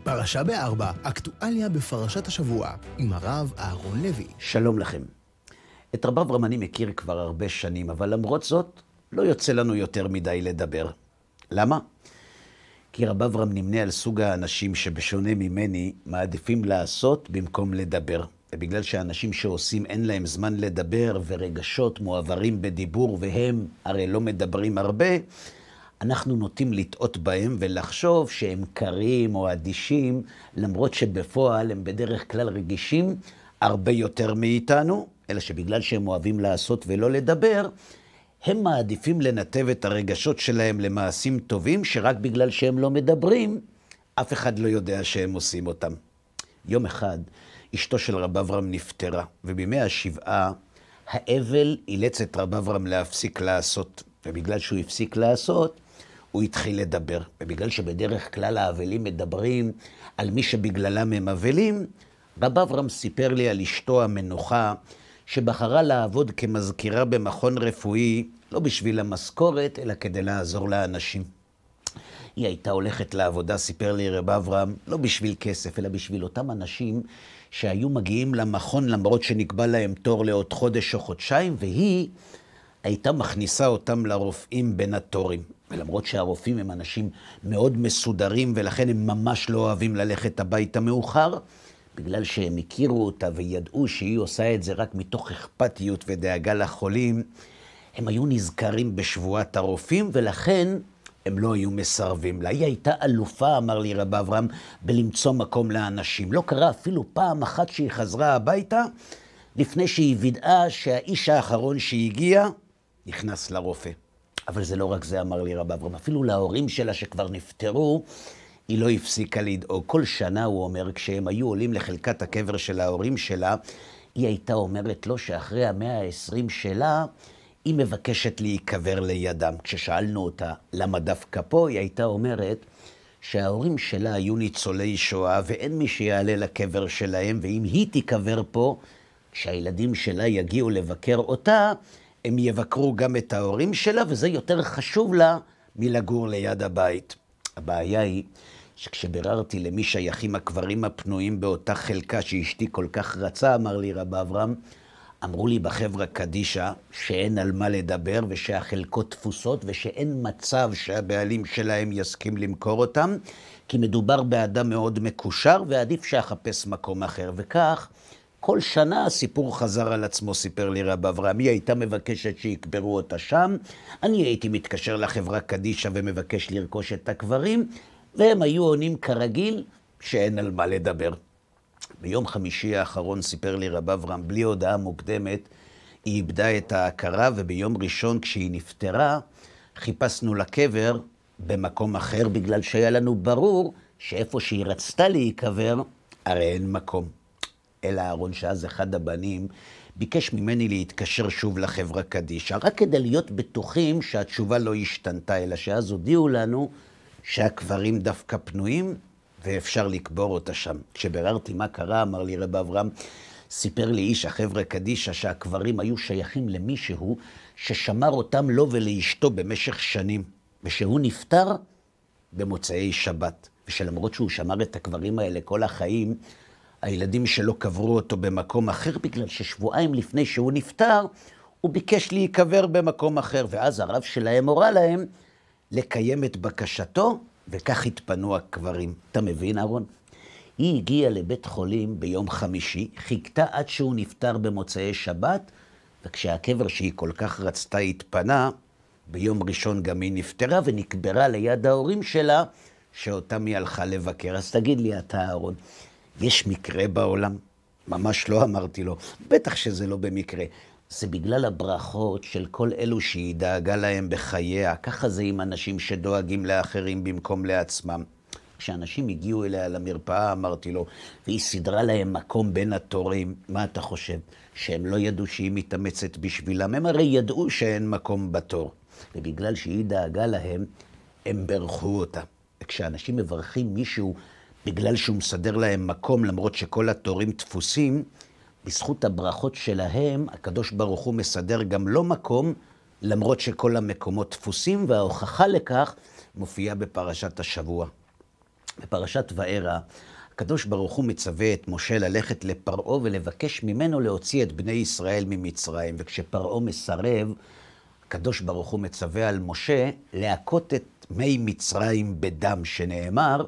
פרשה בארבע, אקטואליה בפרשת השבוע, עם הרב אהרון לוי. שלום לכם. את רב אברהם אני מכיר כבר הרבה שנים, אבל למרות זאת לא יוצא לנו יותר מדי לדבר. למה? כי רב אברהם נמנה על סוג האנשים שבשונה ממני מעדיפים לעשות במקום לדבר. ובגלל שהאנשים שעושים אין להם זמן לדבר ורגשות מועברים בדיבור והם הרי לא מדברים הרבה, אנחנו נוטים לטעות בהם ולחשוב שהם קרים או אדישים, למרות שבפועל הם בדרך כלל רגישים הרבה יותר מאיתנו, אלא שבגלל שהם אוהבים לעשות ולא לדבר, הם מעדיפים לנתב את הרגשות שלהם למעשים טובים, שרק בגלל שהם לא מדברים, אף אחד לא יודע שהם עושים אותם. יום אחד, אשתו של רב אברהם נפטרה, ובימי השבעה, האבל אילץ את רב אברהם להפסיק לעשות. ובגלל שהוא הפסיק לעשות, הוא התחיל לדבר. ובגלל שבדרך כלל האבלים מדברים על מי שבגללם הם אבלים, רב אברהם סיפר לי על אשתו המנוחה, שבחרה לעבוד כמזכירה במכון רפואי, לא בשביל המשכורת, אלא כדי לעזור לאנשים. היא הייתה הולכת לעבודה, סיפר לי רב אברהם, לא בשביל כסף, אלא בשביל אותם אנשים שהיו מגיעים למכון, למרות שנקבע להם תור לעוד חודש או חודשיים, והיא הייתה מכניסה אותם לרופאים בין התורים. ולמרות שהרופאים הם אנשים מאוד מסודרים, ולכן הם ממש לא אוהבים ללכת הביתה מאוחר, בגלל שהם הכירו אותה וידעו שהיא עושה את זה רק מתוך אכפתיות ודאגה לחולים, הם היו נזכרים בשבועת הרופאים, ולכן הם לא היו מסרבים לה. היא הייתה אלופה, אמר לי רב אברהם, בלמצוא מקום לאנשים. לא קרה אפילו פעם אחת שהיא חזרה הביתה, לפני שהיא וידעה שהאיש האחרון שהגיע נכנס לרופא. אבל זה לא רק זה, אמר לי רב אברהם, אפילו להורים שלה שכבר נפטרו, היא לא הפסיקה לדאוג. כל שנה, הוא אומר, כשהם היו עולים לחלקת הקבר של ההורים שלה, היא הייתה אומרת לו שאחרי ה-120 שלה, היא מבקשת להיקבר לידם. כששאלנו אותה למה דווקא פה, היא הייתה אומרת שההורים שלה היו ניצולי שואה, ואין מי שיעלה לקבר שלהם, ואם היא תיקבר פה, כשהילדים שלה יגיעו לבקר אותה, הם יבקרו גם את ההורים שלה, וזה יותר חשוב לה מלגור ליד הבית. הבעיה היא שכשבררתי למי שייכים הקברים הפנויים באותה חלקה שאשתי כל כך רצה, אמר לי רב אברהם, אמרו לי בחברה קדישה שאין על מה לדבר ושהחלקות תפוסות ושאין מצב שהבעלים שלהם יסכים למכור אותם, כי מדובר באדם מאוד מקושר ועדיף שאחפש מקום אחר. וכך כל שנה הסיפור חזר על עצמו, סיפר לי רב אברהם. היא הייתה מבקשת שיקברו אותה שם, אני הייתי מתקשר לחברה קדישה ומבקש לרכוש את הקברים, והם היו עונים כרגיל שאין על מה לדבר. ביום חמישי האחרון, סיפר לי רב אברהם, בלי הודעה מוקדמת, היא איבדה את ההכרה, וביום ראשון כשהיא נפטרה, חיפשנו לקבר במקום אחר, בגלל שהיה לנו ברור שאיפה שהיא רצתה להיקבר, הרי אין מקום. אלא אהרון, שאז אחד הבנים, ביקש ממני להתקשר שוב לחברה קדישה, רק כדי להיות בטוחים שהתשובה לא השתנתה, אלא שאז הודיעו לנו שהקברים דווקא פנויים, ואפשר לקבור אותה שם. כשבררתי מה קרה, אמר לי רב אברהם, סיפר לי איש החברה קדישה שהקברים היו שייכים למישהו ששמר אותם לו ולאשתו במשך שנים, ושהוא נפטר במוצאי שבת, ושלמרות שהוא שמר את הקברים האלה כל החיים, הילדים שלו קברו אותו במקום אחר, בגלל ששבועיים לפני שהוא נפטר, הוא ביקש להיקבר במקום אחר, ואז הרב שלהם הורה להם לקיים את בקשתו, וכך התפנו הקברים. אתה מבין, אהרון? היא הגיעה לבית חולים ביום חמישי, חיכתה עד שהוא נפטר במוצאי שבת, וכשהקבר שהיא כל כך רצתה התפנה, ביום ראשון גם היא נפטרה ונקברה ליד ההורים שלה, שאותם היא הלכה לבקר. אז תגיד לי אתה, אהרון, יש מקרה בעולם? ממש לא, אמרתי לו. בטח שזה לא במקרה. זה בגלל הברכות של כל אלו שהיא דאגה להם בחייה. ככה זה עם אנשים שדואגים לאחרים במקום לעצמם. כשאנשים הגיעו אליה למרפאה, אמרתי לו, והיא סדרה להם מקום בין התורים, מה אתה חושב? שהם לא ידעו שהיא מתאמצת בשבילם? הם הרי ידעו שאין מקום בתור. ובגלל שהיא דאגה להם, הם ברכו אותה. וכשאנשים מברכים מישהו בגלל שהוא מסדר להם מקום, למרות שכל התורים תפוסים, בזכות הברכות שלהם, הקדוש ברוך הוא מסדר גם לא מקום, למרות שכל המקומות תפוסים, וההוכחה לכך מופיעה בפרשת השבוע. בפרשת וערה, הקדוש ברוך הוא מצווה את משה ללכת לפרעה ולבקש ממנו להוציא את בני ישראל ממצרים. וכשפרעה מסרב, הקדוש ברוך הוא מצווה על משה להכות את מי מצרים בדם, שנאמר,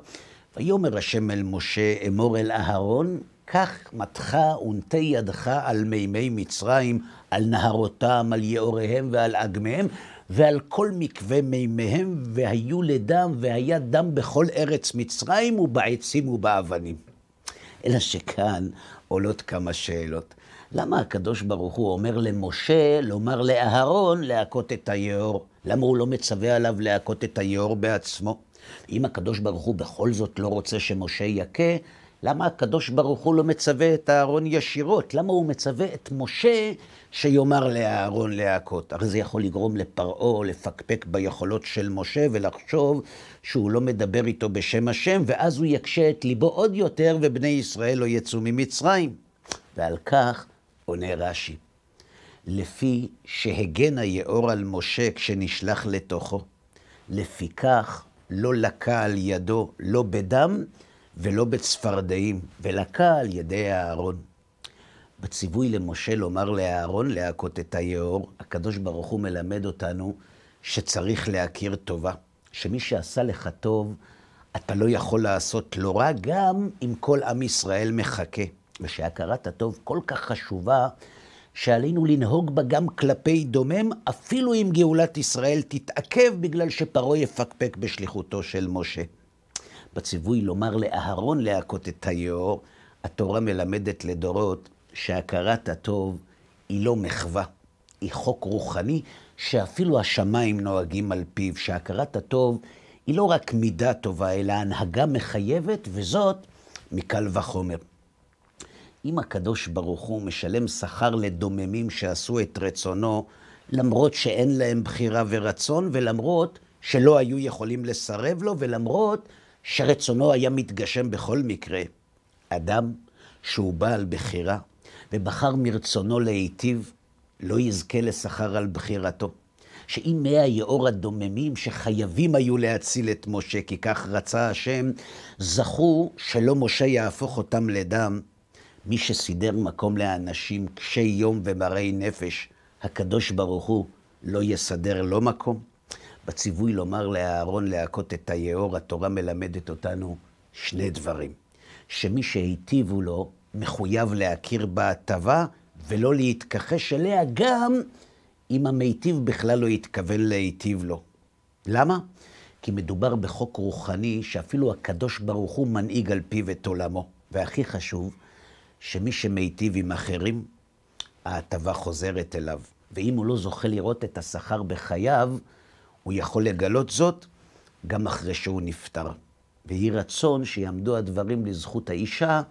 ויאמר השם אל משה, אמור אל אהרון, קח מטך ונטי ידך על מימי מצרים, על נהרותם, על יאוריהם ועל אגמיהם, ועל כל מקווה מימיהם, והיו לדם, והיה דם בכל ארץ מצרים, ובעצים ובאבנים. אלא שכאן עולות כמה שאלות. למה הקדוש ברוך הוא אומר למשה, לומר לאהרון, להכות את היאור? למה הוא לא מצווה עליו להכות את היאור בעצמו? אם הקדוש ברוך הוא בכל זאת לא רוצה שמשה יכה, למה הקדוש ברוך הוא לא מצווה את אהרון ישירות? למה הוא מצווה את משה שיאמר לאהרון להכות? הרי זה יכול לגרום לפרעה לפקפק ביכולות של משה ולחשוב שהוא לא מדבר איתו בשם השם, ואז הוא יקשה את ליבו עוד יותר ובני ישראל לא יצאו ממצרים. ועל כך עונה רש"י, לפי שהגן היאור על משה כשנשלח לתוכו, לפי כך לא לקה על ידו לא בדם ולא בצפרדעים, ולקה על ידי אהרון. בציווי למשה לומר לאהרון להכות את היאור, הקדוש ברוך הוא מלמד אותנו שצריך להכיר טובה, שמי שעשה לך טוב, אתה לא יכול לעשות לו רע, גם אם כל עם ישראל מחכה. ושהכרת הטוב כל כך חשובה, שעלינו לנהוג בה גם כלפי דומם, אפילו אם גאולת ישראל תתעכב בגלל שפרעה יפקפק בשליחותו של משה. בציווי לומר לאהרון להכות את היאור, התורה מלמדת לדורות שהכרת הטוב היא לא מחווה, היא חוק רוחני שאפילו השמיים נוהגים על פיו, שהכרת הטוב היא לא רק מידה טובה, אלא הנהגה מחייבת, וזאת מקל וחומר. אם הקדוש ברוך הוא משלם שכר לדוממים שעשו את רצונו, למרות שאין להם בחירה ורצון, ולמרות שלא היו יכולים לסרב לו, ולמרות שרצונו היה מתגשם בכל מקרה, אדם שהוא בעל בחירה ובחר מרצונו להיטיב, לא יזכה לשכר על בחירתו. שאם מי היאור הדוממים שחייבים היו להציל את משה, כי כך רצה השם, זכו שלא משה יהפוך אותם לדם, מי שסידר מקום לאנשים קשי יום ומרי נפש, הקדוש ברוך הוא לא יסדר לו מקום. בציווי לומר לאהרון להכות את היאור, התורה מלמדת אותנו שני דברים. שמי שהיטיבו לו מחויב להכיר בהטבה ולא להתכחש אליה, גם אם המיטיב בכלל לא יתכוון להיטיב לו. למה? כי מדובר בחוק רוחני שאפילו הקדוש ברוך הוא מנהיג על פיו את עולמו. והכי חשוב, שמי שמיטיב עם אחרים, ההטבה חוזרת אליו. ואם הוא לא זוכה לראות את השכר בחייו, הוא יכול לגלות זאת גם אחרי שהוא נפטר. ויהי רצון שיעמדו הדברים לזכות האישה,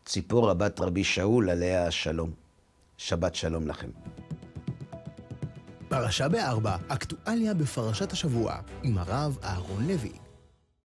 ציפורה בת רבי שאול עליה השלום. שבת שלום לכם. פרשה ב4, אקטואליה בפרשת השבוע, עם הרב אהרון לוי.